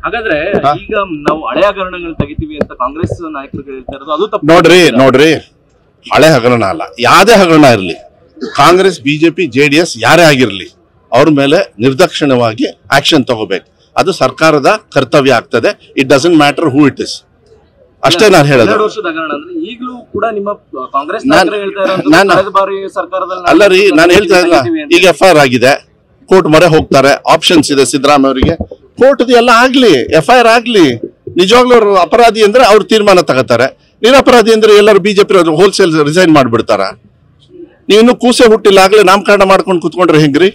ಹಾಗಾದ್ರೆ ಈಗ ನಾವು ಹಳೆ ಹಗರಣಗಳು ತೆಗಿತೀವಿ ಅಂತ ಕಾಂಗ್ರೆಸ್ ನಾಯಕರು ಹೇಳ್ತಾ ಇರೋದು ಅದು ತಪ್ಪು. ನೋಡ್ರಿ ಹಳೆ ಹಗರಣ ಅಲ್ಲ, ಯಾವ್ದೇ ಹಗರಣ ಇರಲಿ, ಕಾಂಗ್ರೆಸ್ ಬಿಜೆಪಿ ಜೆಡಿಎಸ್ ಯಾರೇ ಆಗಿರ್ಲಿ ಅವ್ರ ಮೇಲೆ ನಿರ್ದಾಕ್ಷಿಣ್ಯವಾಗಿ ಆಕ್ಷನ್ ತಗೋಬೇಕು. ಅದು ಸರ್ಕಾರದ ಕರ್ತವ್ಯ ಆಗ್ತದೆ. It doesn't matter who it is. ಅಷ್ಟೇ ನಾನು ಹೇಳೋದು. 2 ವರ್ಷದ ಹಗರಣ ಅಂದ್ರೆ ಈಗಲೂ ಕೂಡ ನಿಮ್ಮ ಕಾಂಗ್ರೆಸ್ ನಾಯಕರು ಹೇಳ್ತಾ ಇರೋದು ಕಳೆದ ಬಾರಿ ಸರ್ಕಾರದಲ್ಲಿ ಅಲ್ಲ ರೀ, ನಾನು ಹೇಳ್ತಾ ಇಲ್ಲ. ಈಗ FIR ಆಗಿದೆ, ಕೋರ್ಟ್ ಮೊರೆ ಹೋಗ್ತಾರೆ, ಆಪ್ಷನ್ಸ್ ಇದೆ ಸಿದ್ದರಾಮಯ್ಯ ಅವರಿಗೆ. ಕೋರ್ಟ್ ಎಲ್ಲ ಆಗ್ಲಿ, FIR ಆಗ್ಲಿ, ನಿಜವಾಗ್ಲೂ ಅವರು ಅಪರಾಧಿ ಅಂದ್ರೆ ಅವ್ರು ತೀರ್ಮಾನ ತಗೋತಾರೆ. ನಿರಪರಾಧಿ ಅಂದ್ರೆ ಎಲ್ಲರೂ ಬಿಜೆಪಿ ಹೋಲ್ಸೇಲ್ ರಿಸೈನ್ ಮಾಡ್ಬಿಡ್ತಾರ? ನೀವು ಇನ್ನೂ ಕೂಸೆ ಹುಟ್ಟಿಲ್ಲ, ಆಗ್ಲೇ ನಾಮಕರಣ ಮಾಡ್ಕೊಂಡು ಕುತ್ಕೊಂಡ್ರೆ ಹೆಂಗ್ರಿ?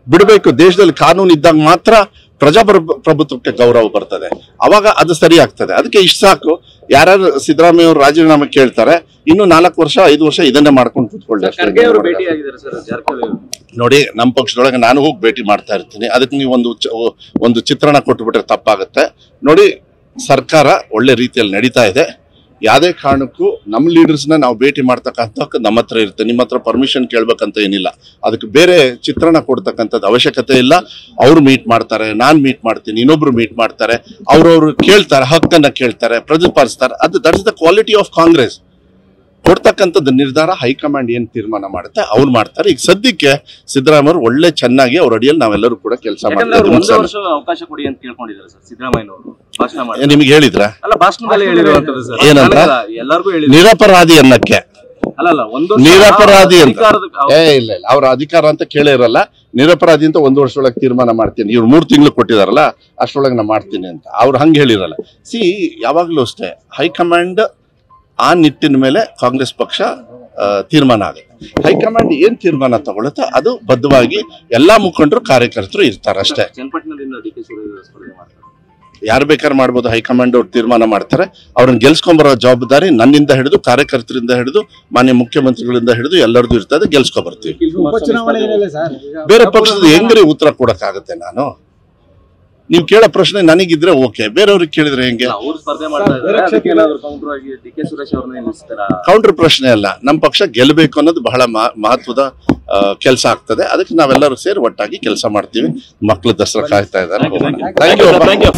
ಬಿಡ್ಬೇಕು. ದೇಶದಲ್ಲಿ ಕಾನೂನು ಇದ್ದಾಗ ಮಾತ್ರ ಪ್ರಜಾಪ್ರಭುತ್ವಕ್ಕೆ ಗೌರವ ಬರ್ತದೆ, ಅವಾಗ ಅದು ಸರಿ ಆಗ್ತದೆ. ಅದಕ್ಕೆ ಇಷ್ಟ ಸಾಕು. ಯಾರು ಸಿದ್ದರಾಮಯ್ಯ ಅವರು ರಾಜೀನಾಮೆ ಕೇಳ್ತಾರೆ, ಇನ್ನು 4 ವರ್ಷ 5 ವರ್ಷ ಇದನ್ನೇ ಮಾಡ್ಕೊಂಡು ಕೂತ್ಕೊಳ್ಳಿ. ನೋಡಿ, ನಮ್ಮ ಪಕ್ಷದೊಳಗೆ ನಾನು ಹೋಗಿ ಭೇಟಿ ಮಾಡ್ತಾ ಇರ್ತೀನಿ. ಅದಕ್ಕೆ ನೀವು ಒಂದು ಚಿತ್ರಣ ಕೊಟ್ಟುಬಿಟ್ರೆ ತಪ್ಪಾಗುತ್ತೆ. ನೋಡಿ, ಸರ್ಕಾರ ಒಳ್ಳೆ ರೀತಿಯಲ್ಲಿ ನಡೀತಾ ಇದೆ. ಯಾವುದೇ ಕಾರಣಕ್ಕೂ ನಮ್ಮ ಲೀಡರ್ಸ್ನ ನಾವು ಭೇಟಿ ಮಾಡ್ತಕ್ಕಂಥ ನಮ್ಮ ಹತ್ರ ಇರುತ್ತೆ. ನಿಮ್ಮ ಹತ್ರ ಪರ್ಮಿಷನ್ ಕೇಳ್ಬೇಕಂತ ಏನಿಲ್ಲ. ಅದಕ್ಕೆ ಬೇರೆ ಚಿತ್ರಣ ಕೊಡ್ತಕ್ಕಂಥದ್ದು ಅವಶ್ಯಕತೆ ಇಲ್ಲ. ಅವ್ರು ಮೀಟ್ ಮಾಡ್ತಾರೆ, ನಾನು ಮೀಟ್ ಮಾಡ್ತೀನಿ, ಇನ್ನೊಬ್ರು ಮೀಟ್ ಮಾಡ್ತಾರೆ, ಅವ್ರವ್ರು ಕೇಳ್ತಾರೆ, ಹಕ್ಕನ್ನ ಕೇಳ್ತಾರೆ, ಪ್ರತಿಪಾದಿಸ್ತಾರೆ. ಅದು that is the quality of Congress. ಕೊಡ್ತಕ್ಕಂಥದ್ದು ನಿರ್ಧಾರ ಹೈಕಮಾಂಡ್ ಏನ್ ತೀರ್ಮಾನ ಮಾಡುತ್ತೆ ಅವ್ರು ಮಾಡ್ತಾರೆ. ಈಗ ಸದ್ಯಕ್ಕೆ ಸಿದ್ದರಾಮಯ್ಯ ಅವರು ಒಳ್ಳೆ ಚೆನ್ನಾಗಿ ಅವ್ರ ಅಡಿಯಲ್ಲಿ ನಾವೆಲ್ಲರೂ ಕೂಡ ಕೆಲಸ ಮಾಡ್ತಾರೆ. ಅವಕಾಶ ಕೊಡಿ ಅಂತ ಕೇಳ್ಕೊಂಡಿದ್ದಾರೆ ಸರ್ ಸಿದ್ದರಾಮಯ್ಯ ಅವರು. ನಿಮ್ಗೆ ಹೇಳಿದ್ರ ಏನಂತ? ನಿರಪರಾಧಿ ಅನ್ನಕ್ಕೆ ನಿರಪರಾಧಿ ಅಂತ ಇಲ್ಲ, ಅವ್ರ ಅಧಿಕಾರ ಅಂತ ಕೇಳೇ ಇರಲ್ಲ. ನಿರಪರಾಧಿ ಅಂತ 1 ವರ್ಷದೊಳಗೆ ತೀರ್ಮಾನ ಮಾಡ್ತೀನಿ, ಇವ್ರು 3 ತಿಂಗಳು ಕೊಟ್ಟಿದಾರಲ್ಲ ಅಷ್ಟರೊಳಗೆ ನಾ ಮಾಡ್ತೀನಿ ಅಂತ ಅವ್ರು ಹಂಗೆ ಹೇಳಿರಲ್ಲ. ಯಾವಾಗ್ಲೂ ಅಷ್ಟೇ, ಹೈಕಮಾಂಡ್ ಆ ನಿಟ್ಟಿನ ಮೇಲೆ ಕಾಂಗ್ರೆಸ್ ಪಕ್ಷ ತೀರ್ಮಾನ ಆಗುತ್ತೆ. ಹೈಕಮಾಂಡ್ ಏನ್ ತೀರ್ಮಾನ ತಗೊಳುತ್ತೆ ಅದು ಬದ್ಧವಾಗಿ ಎಲ್ಲಾ ಮುಖಂಡರು ಕಾರ್ಯಕರ್ತರು ಇರ್ತಾರೆ ಅಷ್ಟೇ. ಯಾರು ಬೇಕಾದ್ರೆ ಮಾಡ್ಬೋದು. ಹೈಕಮಾಂಡ್ ಅವ್ರು ತೀರ್ಮಾನ ಮಾಡ್ತಾರೆ. ಅವ್ರನ್ನ ಗೆಲ್ಸ್ಕೊಂಬರೋ ಜವಾಬ್ದಾರಿ ನನ್ನಿಂದ ಹಿಡಿದು, ಕಾರ್ಯಕರ್ತರಿಂದ ಹಿಡಿದು, ಮಾನ್ಯ ಮುಖ್ಯಮಂತ್ರಿಗಳಿಂದ ಹಿಡಿದು ಎಲ್ಲರದು ಇರ್ತದೆ. ಗೆಲ್ಸ್ಕೊಬರ್ತೀವಿ. ಬೇರೆ ಪಕ್ಷದ ಹೆಂಗ್ರಿ ಉತ್ತರ ಕೊಡಕ್ಕಾಗತ್ತೆ? ನಾನು ನೀವು ಕೇಳೋ ಪ್ರಶ್ನೆ ನನಗಿದ್ರೆ ಓಕೆ, ಬೇರೆಯವ್ರಿಗೆ ಕೇಳಿದ್ರೆ ಹೆಂಗೆ? ಕೌಂಟರ್ ಪ್ರಶ್ನೆ ಅಲ್ಲ. ನಮ್ಮ ಪಕ್ಷ ಗೆಲ್ಲಬೇಕು ಅನ್ನೋದು ಬಹಳ ಮಹತ್ವದ ಕೆಲಸ ಆಗ್ತದೆ. ಅದಕ್ಕೆ ನಾವೆಲ್ಲರೂ ಸೇರಿ ಒಟ್ಟಾಗಿ ಕೆಲಸ ಮಾಡ್ತೀವಿ. ಮಕ್ಕಳು ದಸರಾ ಕಾಯ್ತಾ ಇದ್ದಾರೆ. Thank you.